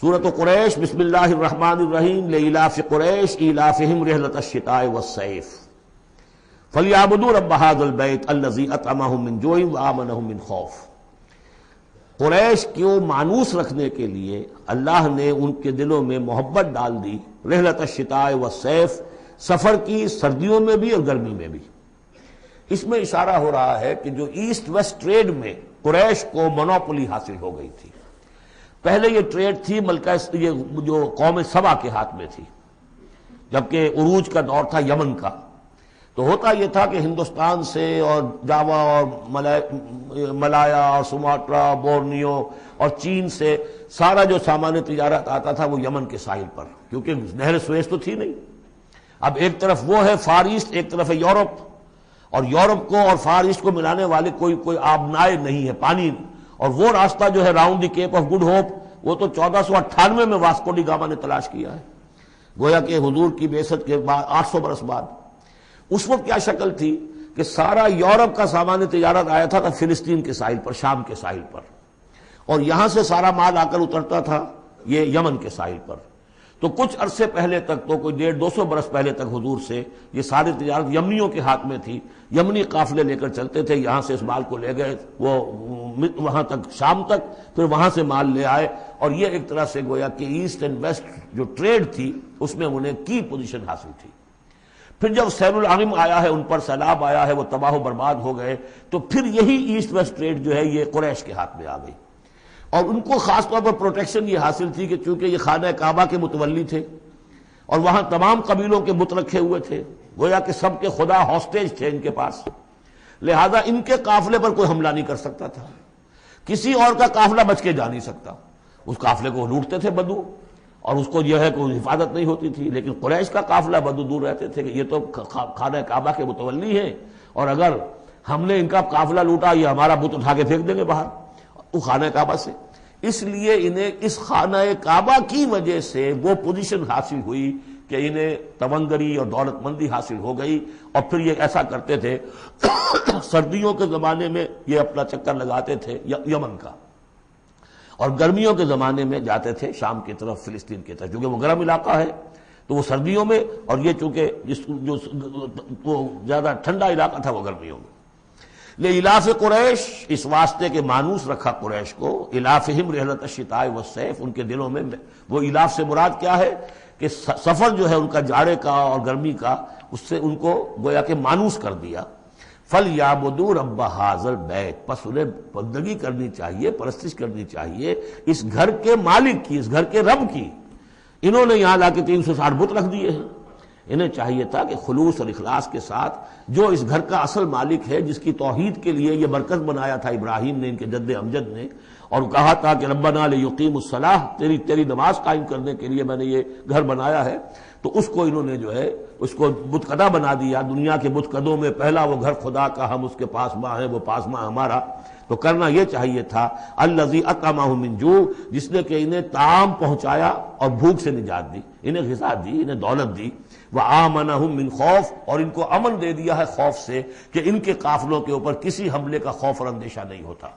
سورۃ قریش، بسم اللہ الرحمن الرحیم، لإلاف قریش إیلافہم رحلۃ الشتاء والصیف فلیعبدوا رب ھذا البیت الذی اطعمہم من جوع وآمنہم من خوف۔ قریش کو مانوس رکھنے کے لیے اللہ نے ان کے دلوں میں محبت ڈال دی، رحلۃ الشتاء والصیف، سفر کی سردیوں میں بھی اور گرمی میں بھی۔ اس میں اشارہ ہو رہا ہے کہ جو ایسٹ ویسٹ ٹریڈ میں قریش کو مونوپولی حاصل ہو گئی تھی۔ پہلے یہ ٹریڈ تھی ملکہ یہ جو قوم سبا کے ہاتھ میں تھی، جبکہ عروج کا دور تھا یمن کا۔ تو ہوتا یہ تھا کہ ہندوستان سے اور جاوا اور ملایا اور سماٹرا، بورنیو اور چین سے سارا جو سامان تجارت آتا تھا وہ یمن کے ساحل پر، کیونکہ نہر سویس تو تھی نہیں۔ اب ایک طرف وہ ہے فار ایسٹ، ایک طرف ہے یورپ، اور یورپ کو اور فار ایسٹ کو ملانے والے کوئی آبنائے نہیں ہے، پانی۔ اور وہ راستہ جو ہے round the Cape of Good Hope, وہ تو 1498 میں واسکو ڈی گاما نے تلاش کیا ہے، گویا کہ حضور کی بعثت کے بعد 800 برس بعد۔ اس وقت کیا شکل تھی کہ سارا یورپ کا سامان تجارت آیا تھا فلسطین کے ساحل پر، شام کے ساحل پر، اور یہاں سے سارا مال آ کر اترتا تھا یہ یمن کے ساحل پر۔ تو کچھ عرصے پہلے تک، تو کوئی 150-200 برس پہلے تک حضور سے یہ ساری تجارت یمنیوں کے ہاتھ میں تھی۔ یمنی قافلے لے کر چلتے تھے، یہاں سے اس مال کو لے گئے وہ وہاں تک، شام تک، پھر وہاں سے مال لے آئے، اور یہ ایک طرح سے گویا کہ ایسٹ اینڈ ویسٹ جو ٹریڈ تھی اس میں انہیں کی پوزیشن حاصل تھی۔ پھر جب سیل العظم آیا ہے، ان پر سیلاب آیا ہے، وہ تباہ و برباد ہو گئے، تو پھر یہی ایسٹ ویسٹ ٹریڈ جو ہے یہ قریش کے ہاتھ میں آ گئی۔ اور ان کو خاص طور پر پروٹیکشن یہ حاصل تھی کہ چونکہ یہ خانہ کعبہ کے متولی تھے اور وہاں تمام قبیلوں کے بت رکھے ہوئے تھے، گویا کہ سب کے خدا ہاسٹیج تھے ان کے پاس، لہذا ان کے قافلے پر کوئی حملہ نہیں کر سکتا تھا، کسی اور کا قافلہ بچ کے جا نہیں سکتا۔ اس قافلے کو لوٹتے تھے بدو، اور اس کو جو ہے کوئی حفاظت نہیں ہوتی تھی، لیکن قریش کا قافلہ بدو دور رہتے تھے کہ یہ تو خانہ کعبہ کے متولی ہیں، اور اگر ہم نے ان کا قافلہ لوٹا یہ ہمارا بت اٹھا کے پھینک دیں گے باہر وہ خانہ کعبہ سے۔ اس لیے انہیں اس خانہ کعبہ کی وجہ سے وہ پوزیشن حاصل ہوئی کہ انہیں تونگری اور دولت مندی حاصل ہو گئی، اور پھر یہ ایسا کرتے تھے سردیوں کے زمانے میں یہ اپنا چکر لگاتے تھے یمن کا، اور گرمیوں کے زمانے میں جاتے تھے شام کی طرف، فلسطین کی طرف، کیونکہ وہ گرم علاقہ ہے تو وہ سردیوں میں، اور یہ چونکہ جو زیادہ ٹھنڈا علاقہ تھا وہ گرمیوں میں۔ لإلاف قریش، اس واسطے کے مانوس رکھا قریش کو، الافہم رحلۃ الشتاء والصیف، ان کے دلوں میں وہ الاف سے مراد کیا ہے کہ سفر جو ہے ان کا جاڑے کا اور گرمی کا، اس سے ان کو گویا کہ مانوس کر دیا۔ فَلْيَعْبُدُوا رَبَّ هَذَا الْبَيْتِ، پس انہیں بندگی کرنی چاہیے، پرستش کرنی چاہیے اس گھر کے مالک کی، اس گھر کے رب کی۔ انہوں نے یہاں لا کے 360 بت رکھ دیے ہیں، انہیں چاہیے تھا کہ خلوص اور اخلاص کے ساتھ جو اس گھر کا اصل مالک ہے، جس کی توحید کے لیے یہ مرکز بنایا تھا ابراہیم نے، ان کے جد امجد نے، اور کہا تھا کہ ربنا لیقیموا الصلاۃ، تیری نماز قائم کرنے کے لیے میں نے یہ گھر بنایا ہے، تو اس کو انہوں نے جو ہے اس کو بت قدہ بنا دیا۔ دنیا کے بت قدوں میں پہلا وہ گھر خدا کا، ہم اس کے پاس ماں ہیں، وہ پاس ماں ہمارا۔ تو کرنا یہ چاہیے تھا الذی اطعمہم من جوع، جس نے کہ انہیں طعام پہنچایا اور بھوک سے نجات دی، انہیں غذا دی، انہیں دولت دی، وآمنہم من خوف، اور ان کو امن دے دیا ہے خوف سے، کہ ان کے قافلوں کے اوپر کسی حملے کا خوف اور اندیشہ نہیں ہوتا۔